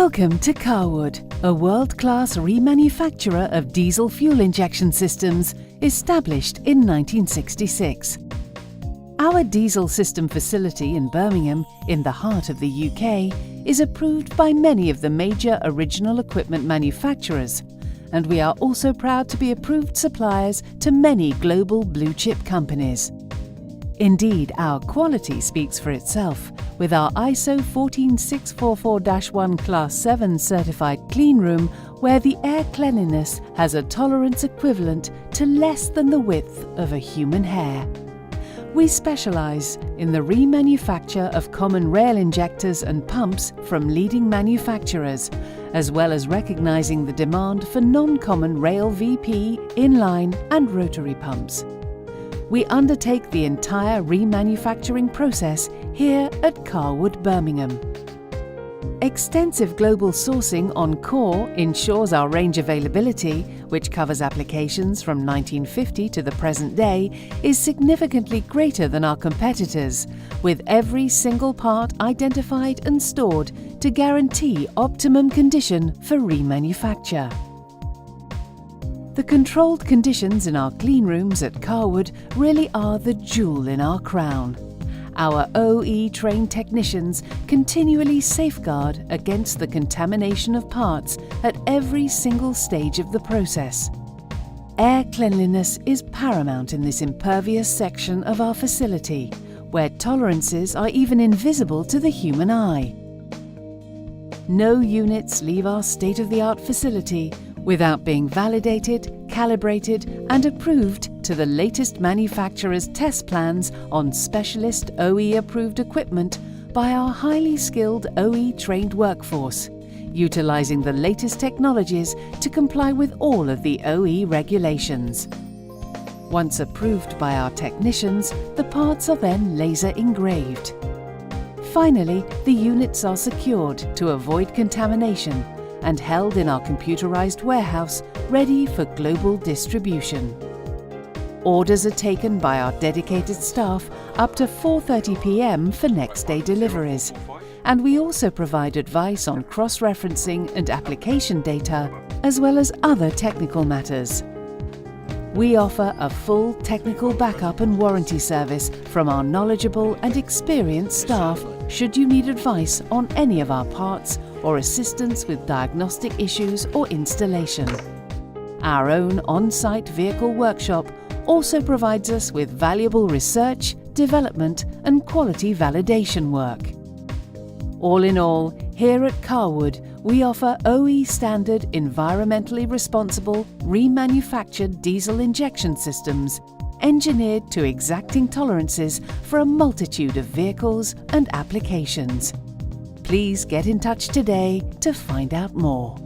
Welcome to Carwood, a world-class remanufacturer of diesel fuel injection systems established in 1966. Our diesel system facility in Birmingham, in the heart of the UK, is approved by many of the major original equipment manufacturers, and we are also proud to be approved suppliers to many global blue-chip companies. Indeed, our quality speaks for itself, with our ISO 14644-1 Class 7 certified cleanroom, where the air cleanliness has a tolerance equivalent to less than the width of a human hair. We specialise in the remanufacture of common rail injectors and pumps from leading manufacturers, as well as recognising the demand for non-common rail VP, inline and rotary pumps. We undertake the entire remanufacturing process here at Carwood Birmingham. Extensive global sourcing on core ensures our range availability, which covers applications from 1950 to the present day, is significantly greater than our competitors, with every single part identified and stored to guarantee optimum condition for remanufacture. The controlled conditions in our clean rooms at Carwood really are the jewel in our crown. Our OE-trained technicians continually safeguard against the contamination of parts at every single stage of the process. Air cleanliness is paramount in this impervious section of our facility, where tolerances are even invisible to the human eye. No units leave our state-of-the-art facility without being validated, calibrated and approved to the latest manufacturer's test plans on specialist OE-approved equipment by our highly skilled OE-trained workforce, utilising the latest technologies to comply with all of the OE regulations. Once approved by our technicians, the parts are then laser engraved. Finally, the units are secured to avoid contamination and held in our computerized warehouse, ready for global distribution. Orders are taken by our dedicated staff up to 4:30 p.m. for next day deliveries, and we also provide advice on cross-referencing and application data, as well as other technical matters. We offer a full technical backup and warranty service from our knowledgeable and experienced staff should you need advice on any of our parts or assistance with diagnostic issues or installation. Our own on-site vehicle workshop also provides us with valuable research, development and quality validation work. All in all, here at Carwood, we offer OE standard environmentally responsible remanufactured diesel injection systems engineered to exacting tolerances for a multitude of vehicles and applications. Please get in touch today to find out more.